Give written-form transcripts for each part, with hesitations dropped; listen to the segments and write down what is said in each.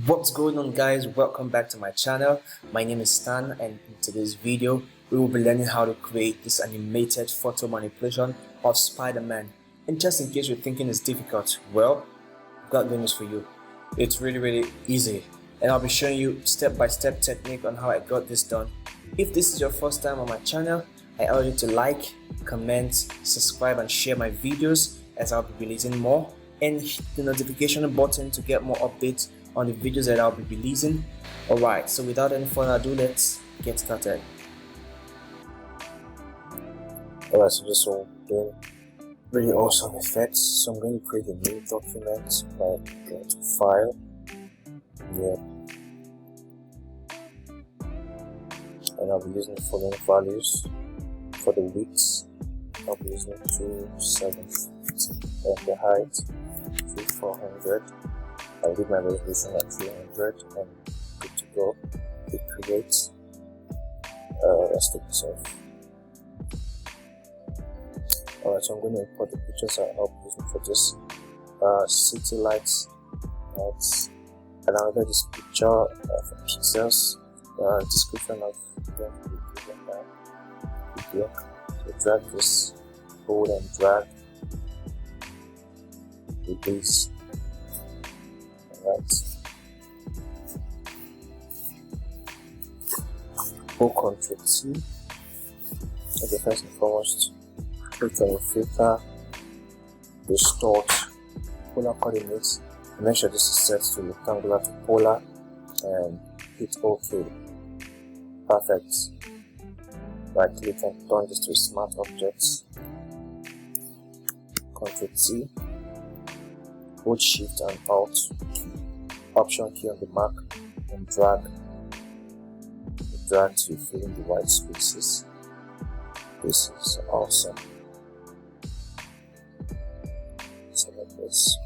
What's going on, guys? Welcome back to my channel. My name is Stan, and in today's video we will be learning how to create this animated photo manipulation of Spider-Man. And just in case you're thinking it's difficult, well, I've got good news for you. It's really easy, and I'll be showing you step-by-step technique on how I got this done. If this is your first time on my channel, I urge you to like, comment, subscribe and share my videos, as I'll be releasing more, and hit the notification button to get more updates on the videos that I'll be releasing. Alright, so without any further ado, let's get started. Alright, so just doing really awesome effects. So I'm going to create a new document by going to File, and I'll be using the following values. For the width, I'll be using 2750, and the height 2400. I'll leave my resolution at 300 and good to go. Hit create. Let's take this off. Alright, so I'm going to import the pictures I'll be using for this. City lights, and I'll get this picture for pixels. Description of the video. So drag this, hold and drag, release. Right. Hold Ctrl T. Okay, first and foremost, click on your filter, distort, polar coordinates. Make sure this is set to rectangular to polar, and hit OK. Perfect. Right click and turn this to smart objects. Ctrl T. Hold Shift and Alt key, Option key on the Mac, and drag to fill in the white spaces. This is awesome. Select this.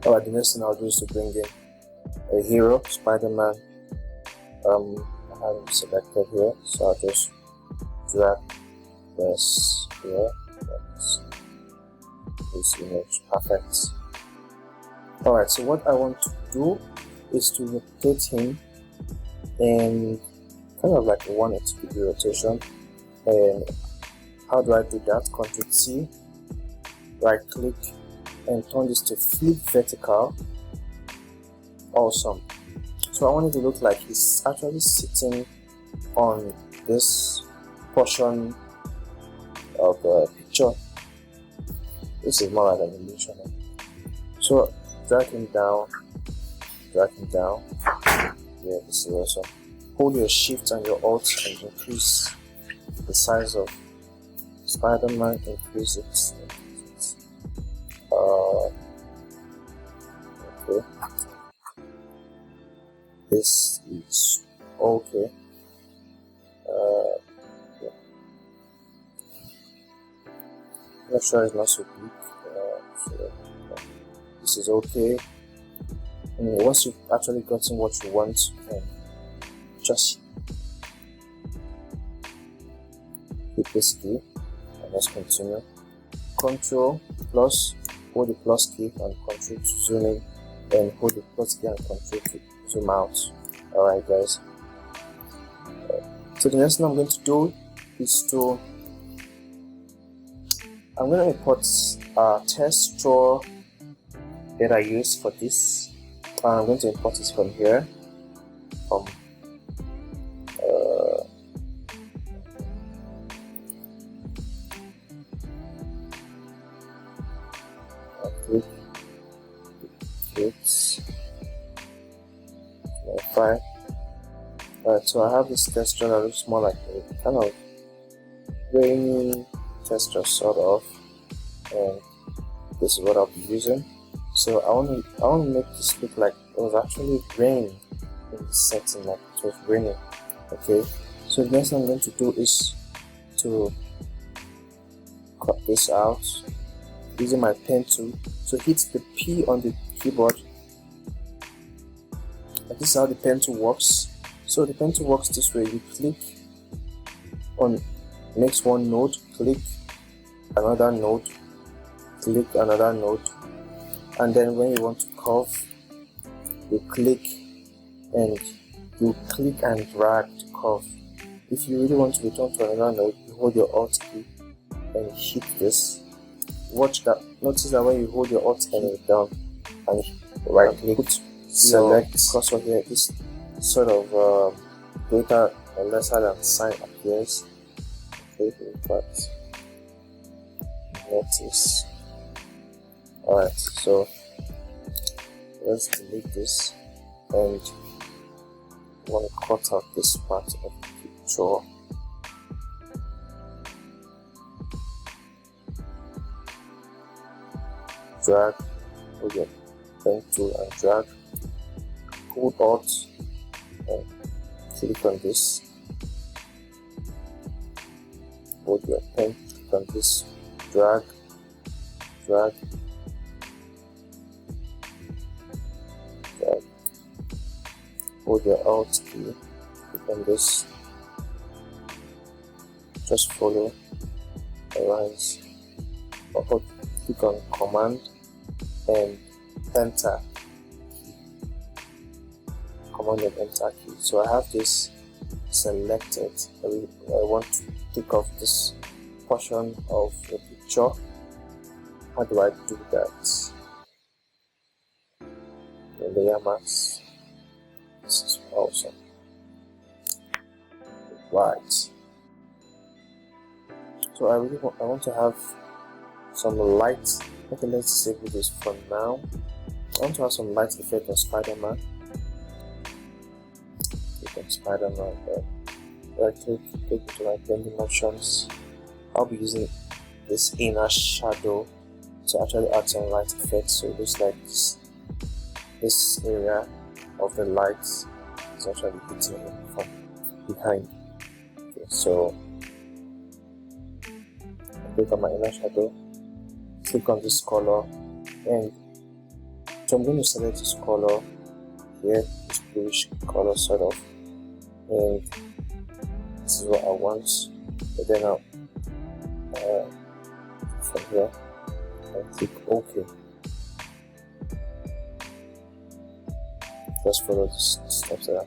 Alright, the next thing I'll do is to bring in a hero, Spider-Man. I have him selected here, so I'll just drag this here. This image. Perfect. Alright, so what I want to do is to rotate him in kind of like a 180 degree rotation. And how do I do that? Ctrl T, right click, and turn this to flip vertical. Awesome. So I want it to look like he's actually sitting on this portion of the picture. This is more like an illusion. So drag him down. Yeah, this is awesome. Hold your Shift and your Alt and increase the size of Spider-Man. Increase it. Okay. This is okay. Make sure it's not so big. This is okay. And once you've actually gotten what you want, just hit this key and let's continue. Control plus, hold the plus key and Control to zoom in, and hold the plus key and Control to zoom out. Alright, guys. So the next thing I'm going to do is I'm going to import a texture that I use for this. I'm going to import it from here. Click, file. So I have this texture that looks more like a kind of rainy texture, sort of, and this is what I'll be using. So I want to make this look like it was actually rain in the setting, like it was raining. Okay, so the next thing I'm going to do is to cut this out using my pen tool. So hit the P on the keyboard, and this is how the pen tool works. So the pen tool works this way: you click on next one node, click another node, click another node, and then when you want to curve you click and drag the curve. If you really want to return to another node, you hold your Alt key and hit this. Watch that. Notice that when you hold your Alt key down and right click, select cursor here, this sort of greater or lesser than sign appears. Okay, but notice. Alright, so let's delete this and want to cut out this part of the picture. Drag with your pen tool and drag, hold Alt and click on this, hold your pen, click on this, drag, hold your Alt key, click on this, just follow the lines, or click on Command and Enter key, Command and Enter key. So I have this selected. I want to take off this portion of the picture. How do I do that? The layer mask. This is awesome. Right. So I want to have some light. Okay, let's disable this for now. I want to have some light effect on Spider-Man. Click on Spider-Man, then right click, take it to my blending options. I'll be using this inner shadow to actually add some light effect. So it looks like this area of the light is actually hitting it from behind. Okay, so I click on my inner shadow, click on this color, and so I'm going to select this color here, this bluish color sort of, and this is what I want. But then I'll from here and click OK. Just follow the steps that I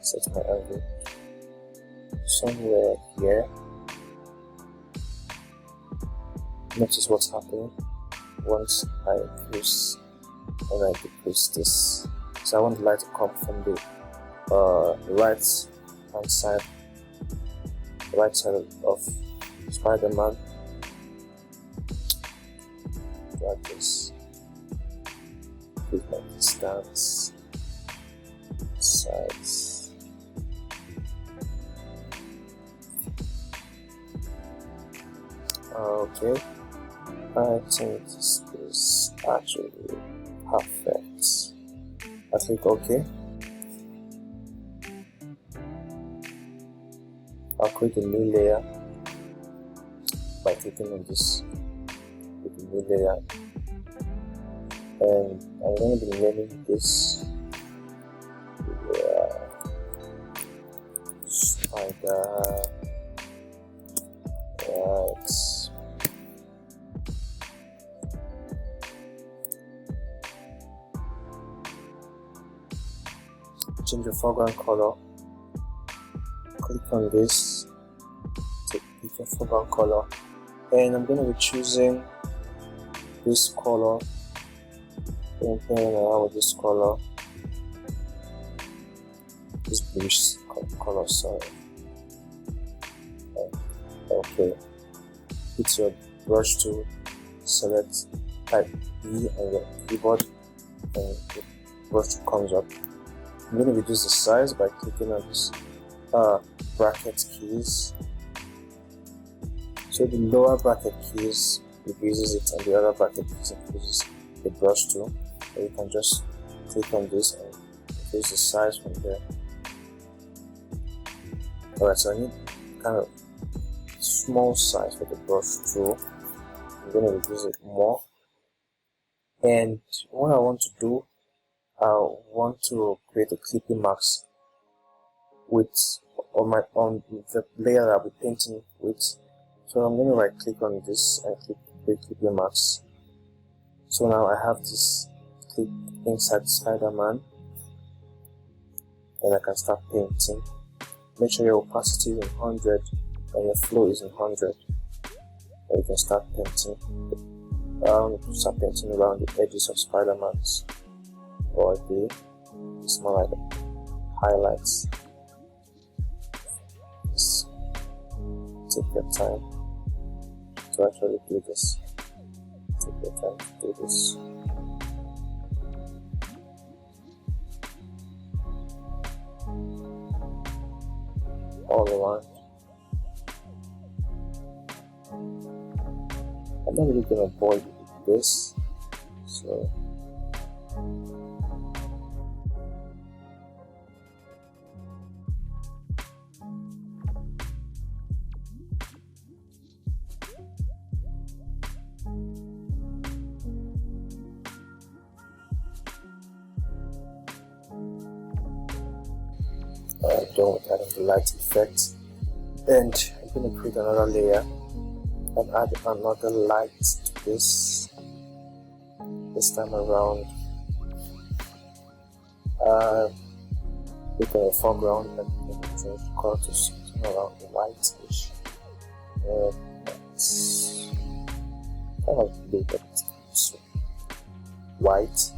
set my angle somewhere here. Notice what's happening once I increase and I decrease this. So I want the light to come from the right hand side, of Spider-Man. Like this. With my distance, size. Okay, I think this is actually perfect. I click OK. I'll create a new layer by clicking on this with a new layer. And I'm going to be naming this Spider. Right. Change the foreground color. Click on this to pick your foreground color, and I'm going to be choosing this color. And playing around with this color, this bluish color, sorry. Okay, hit your brush tool, select type B on your keyboard, and the brush tool comes up. I'm going to reduce the size by clicking on this bracket keys. So the lower bracket keys reduces it, and the other bracket keys increases the brush tool. So you can just click on this and increase the size from here. Alright, so I need kind of small size for the brush tool. I'm going to reduce it more. And what I want to do, I want to create a clipping mask with on the layer that I'll be painting with. So I'm going to right click on this and click create clipping mask. So now I have this click inside Spiderman, and I can start painting. Make sure your opacity is in 100 and your flow is in 100, and you can start painting. Start painting around the edges of Spiderman's body. It's more like highlights. Just take your time to actually do this. Take your time to do this. All around. I'm not really gonna bore you with this, so done with adding the light effect, and I'm going to create another layer and add another light to this time around. With a foreground and change the color to something around whitish. It's kind of big, but so white,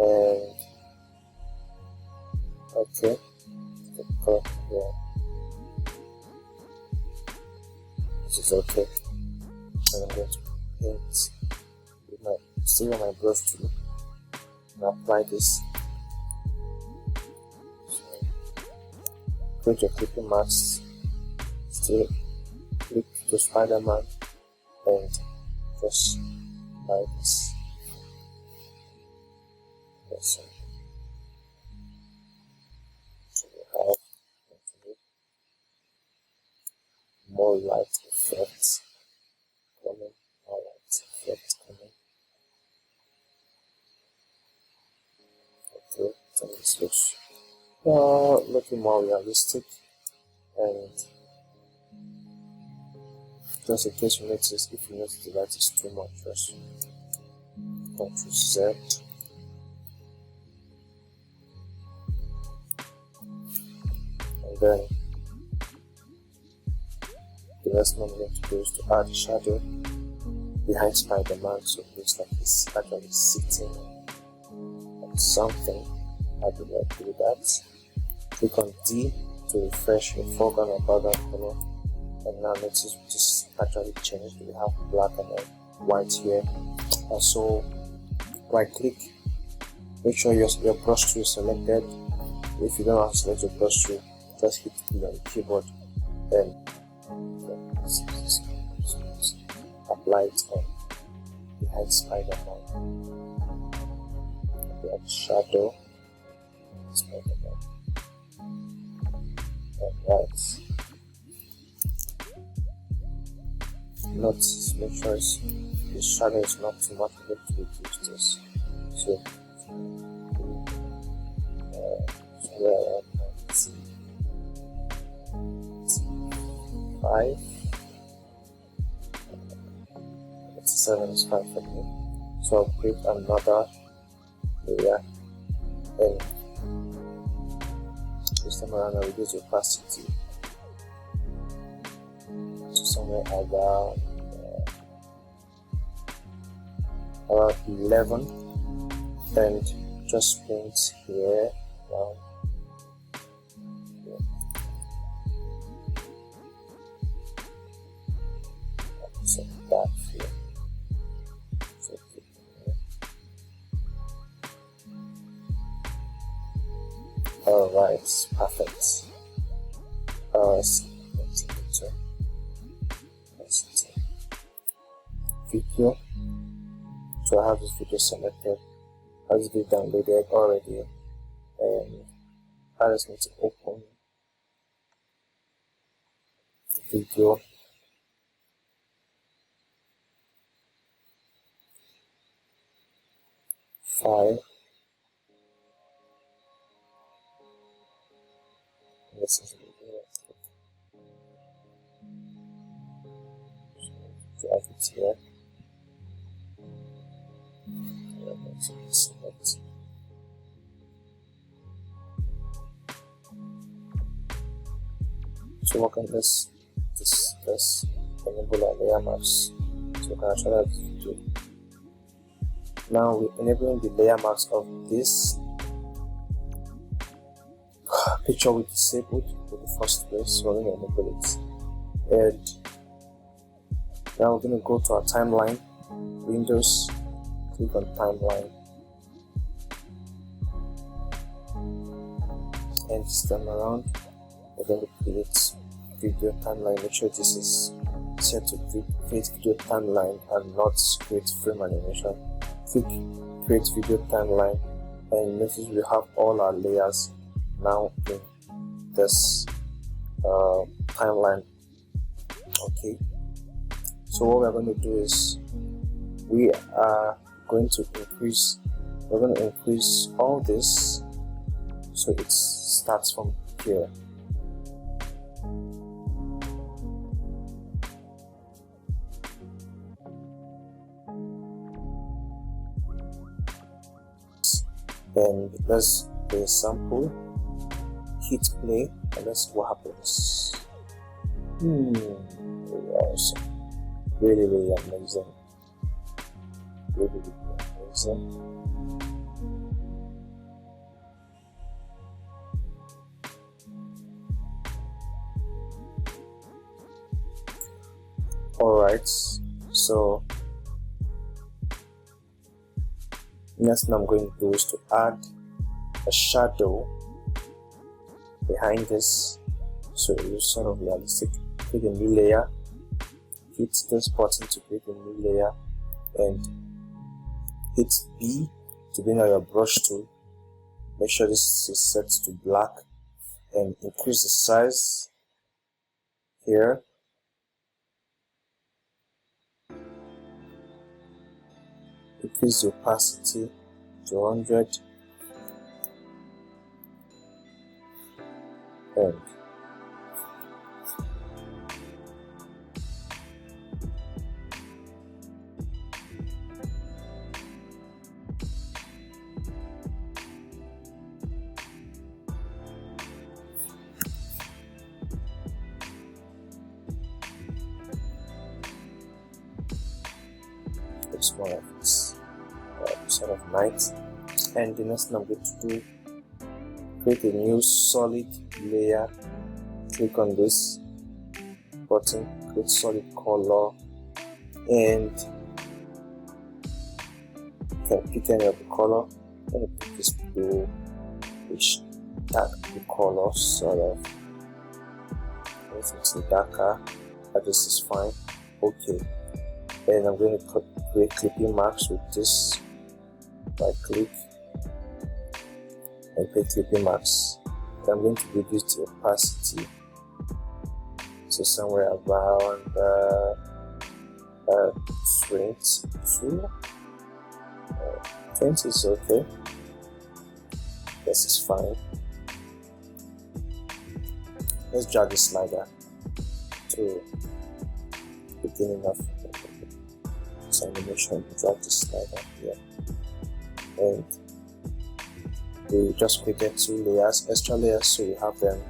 and okay, the color here. This is okay. And I'm going to paint with my still on my brush tool and apply this. So, create your clipping mask. Still click to Spiderman and just like this. Yes, so we have more light effects coming, more light effects coming. Okay, so this looks looking more realistic, and just in case you notice, if you notice the light is too much, just Ctrl Z. And then the next one I'm going to do is to add a shadow behind Spiderman, so it looks like he's actually sitting on something. How do I do that? Click on D to refresh your foreground and background color, and now notice this actually changed. We have black and white here. Also, right click, make sure your brush tool is selected. If you don't have to select your brush tool, just hit E on the keyboard and apply it on behind Spiderman. We have shadow Spiderman and right. Note, make sure the shadow is not too much. We have to reduce this. So five. 7 is fine for me. So I'll create another layer, and this time around I'll reduce the opacity to somewhere around 11, and just paint here around here. So that here. Alright, perfect. Video. So I have this video selected, I have this video downloaded already, and I just need to open the video. File. This is the video. Drag it here. So select. So what can this enable our layer maps? So we can actually do. Now we're enabling the layer maps of this picture we disabled in the first place. So we're going to enable it. And now we're going to go to our timeline, Windows, click on timeline, and this time around we're going to create video timeline. Make sure this is set to create video timeline and not create frame animation. Click create video timeline, and notice we have all our layers now in this timeline. Okay, so what we're going to do is we're going to increase all this so it starts from here. And let's play a sample, hit play, and let's see what happens. Really awesome, really amazing, really amazing. Alright, so next thing I'm going to do is to add a shadow behind this so it looks sort of realistic. Create a new layer, hit this button to create a new layer, and hit B to bring out your brush tool. Make sure this is set to black and increase the size here. Increase the opacity to 100 and looks more like this sort of night. And the next thing I'm going to do, create a new solid layer. Click on this button, create solid color, and you can pick any of the color. I'm going to pick this blue, which dark blue color, sort of. It's darker, but this is fine. Okay, and I'm going to create clipping marks with this. Right click and create clipping marks. I'm going to reduce the opacity to somewhere around 22. 20 is okay. This is fine. Let's drag the slider to the beginning of this animation. Drag the slider here. And we just created two layers, extra layers, so we have them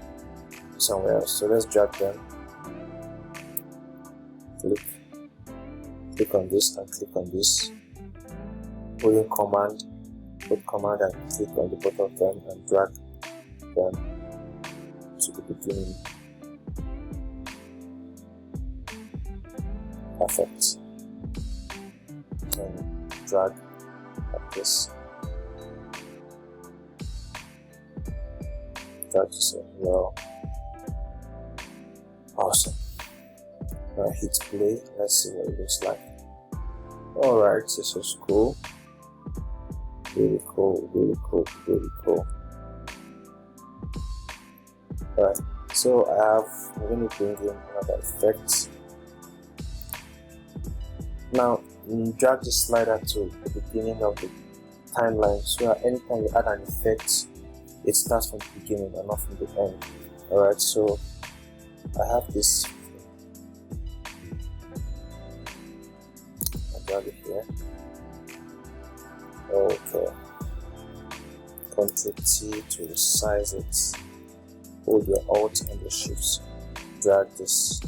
somewhere else. So let's drag them. Click on this and click on this. Holding command, put command and click on the both of them and drag them to the beginning. Perfect. And drag like this. Drag this in here. Awesome. Now hit play. Let's see what it looks like. Alright, this is cool. Really cool, really cool, really cool. Alright, so I'm going to bring in another effect. Now, drag the slider to the beginning of the timeline, so that anytime you add an effect, it starts from the beginning and not from the end. Alright, so I have this. I drag it here. Okay. Ctrl T to resize it. Hold your Alt and your Shift. Drag this.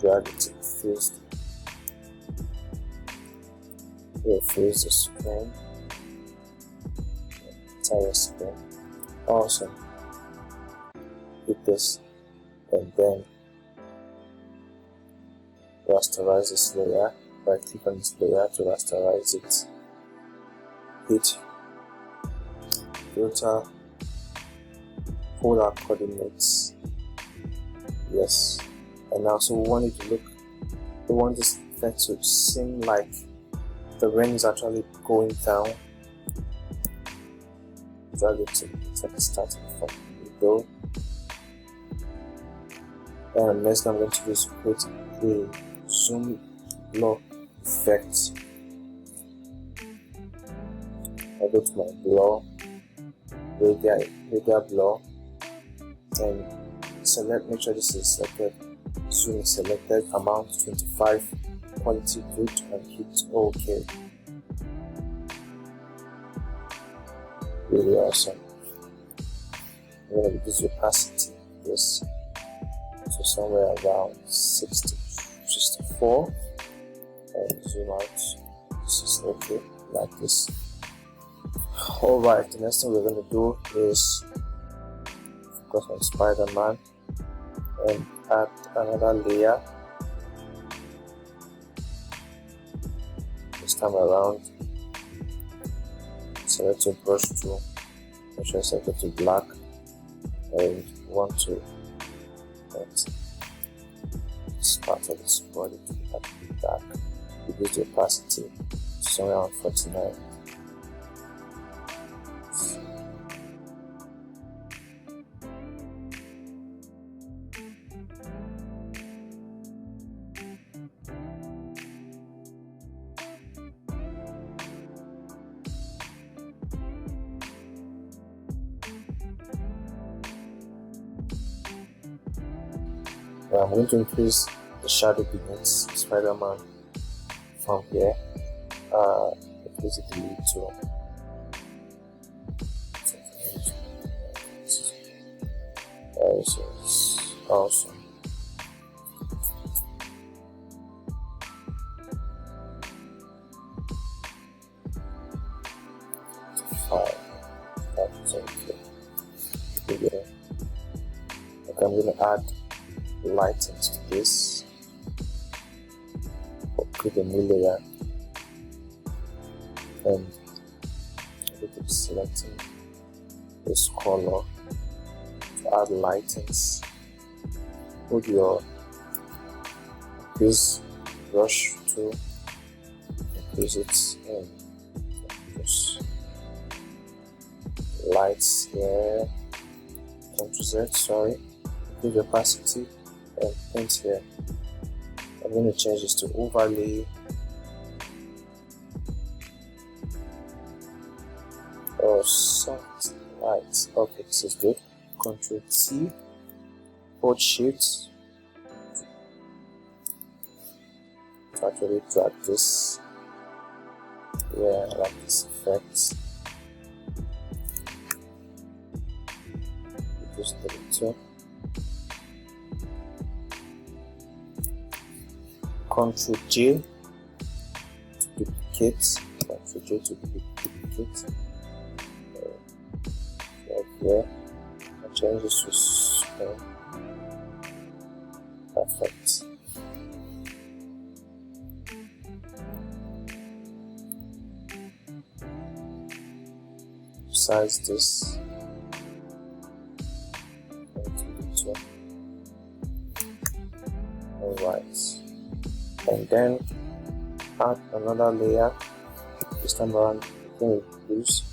Drag it to face. Here, face the screen. Entire screen. Awesome. Hit this, and then rasterize this layer. Right click on this layer to rasterize it. Hit filter, polar coordinates. Yes. And now, so we want it to look, we want this effect to seem like the rain is actually going down. Drag it to starting from the middle. And next I'm going to do is create a zoom blur effect. I go to my blur, radial blur, and select, make sure this is selected, zoom is selected, amount 25, quality good, and hit OK. Really awesome. I'm going to reduce the opacity, yes, so somewhere around 64, and zoom out. This is okay, like this. Alright, the next thing we're going to do is focus on Spider-Man and add another layer. This time around, select your brush tool, make sure it's set to black, and want to let this part of this body to be dark. Reduce the opacity to somewhere around 49. I'm going to increase the shadow beneath Spider-Man from here. Increase it a little. This is awesome. That's okay. Okay, I'm going to add lightens to this, or create a new layer, and I'm going to be selecting this color to add lightens. Hold your increase brush to increase it, and just lights here, Ctrl Z, sorry, increase the opacity, and paint here. I'm going to change this to overlay, or soft light. Okay, this is good. Ctrl T, hold Shift to actually drag this. Yeah, I like this effect. Just delete it. Ctrl J to duplicate, Ctrl J to duplicate, right here, and change this to screen. Perfect. Size this. Alright. And then add another layer. This time around, again reduce.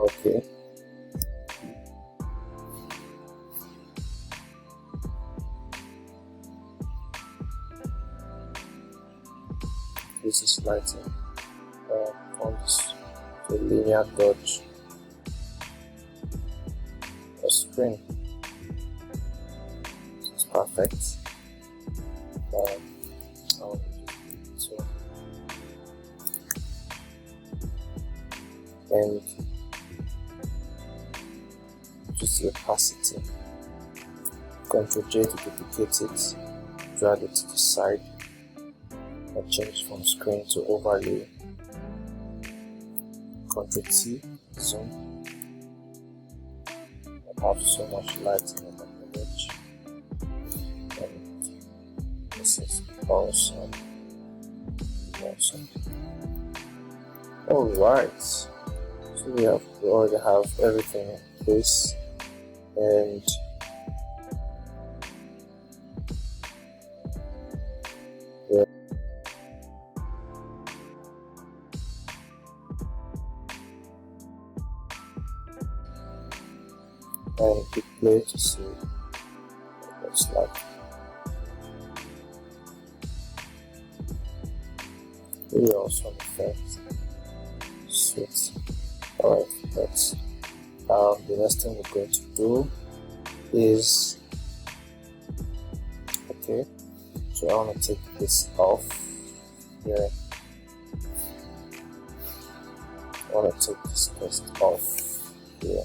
Okay. This is lighting on this linear dodge. Screen. perfect. I'll just do it so. And just the opacity. Ctrl J to duplicate it, drag it to the side, and change from screen to overlay. Ctrl T, zoom. I have so much light in the image, and this is awesome. Awesome. Alright, so we already have everything in place, and and click play to see what it looks like. Really awesome effect. Sweet. Alright, that's the next thing we're going to do is, okay, so I want to take this off here. I want to take this text off here.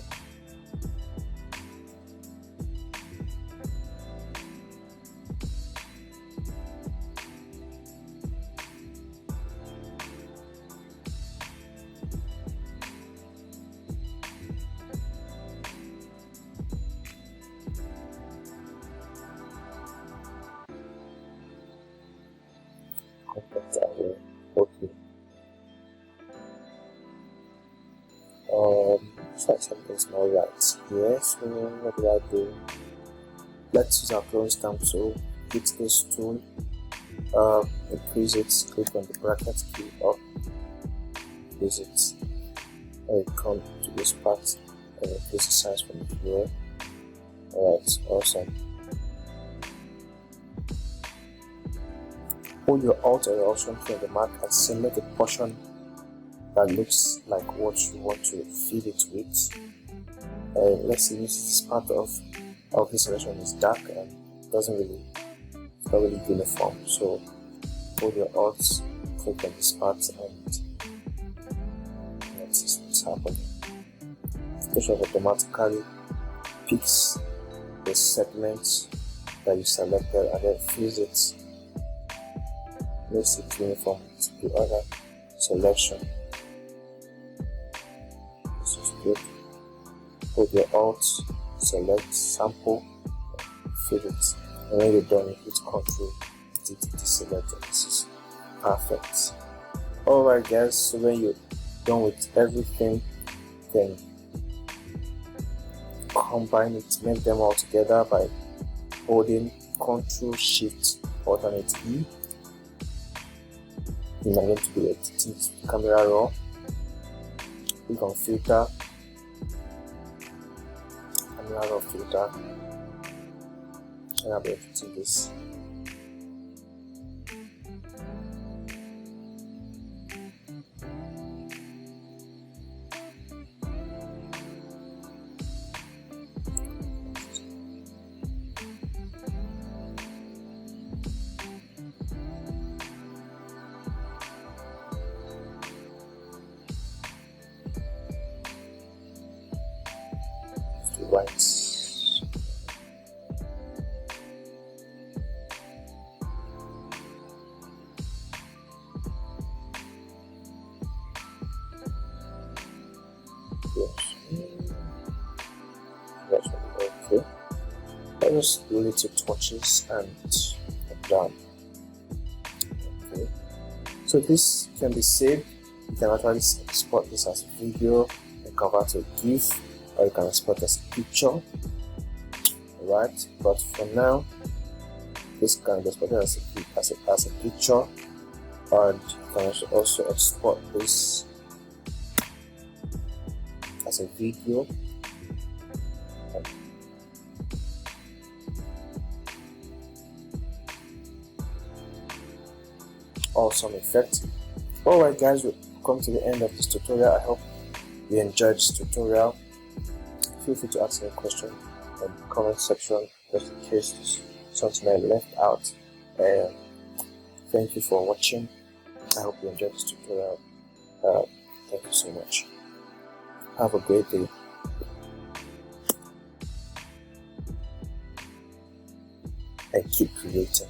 Okay. Try something more right here. So what do I do? Let's use our clone stamp tool. Hit this tool, increase it, click on the bracket key up, increase it, and come to this part and increase the size from here. Alright, awesome. Hold your Alt or your Option key on the mark and select a portion that looks like what you want to fill it with. Let's see, this part of this selection is dark and it's not really uniform. So hold your Alt, click on this part, and let's see what's happening. Photoshop automatically picks the segment that you selected and then fills it. Makes it uniform to the other selection. This is good. Hold your Alt, select sample, fill it, and when you're done, you hit Ctrl D to deselect it. This is perfect. Alright guys, so when you're done with everything, then combine it, make them all together by holding Ctrl Shift Alternate E. I'm going to be editing camera raw. Click on filter, camera raw filter, and I'll be editing this. Right. Yes. That's okay. Just little touches and done. Okay. So this can be saved. You can actually export this as a video and convert to a GIF, or you can export as a picture. Right, but for now, this can be exported as a picture, and you can also export this as a video. Awesome effect. Alright guys, we've come to the end of this tutorial. I hope you enjoyed this tutorial. Feel free to ask any question in the comment section just in case something I left out. Thank you for watching. I hope you enjoyed this tutorial. Thank you so much. Have a great day. And keep creating.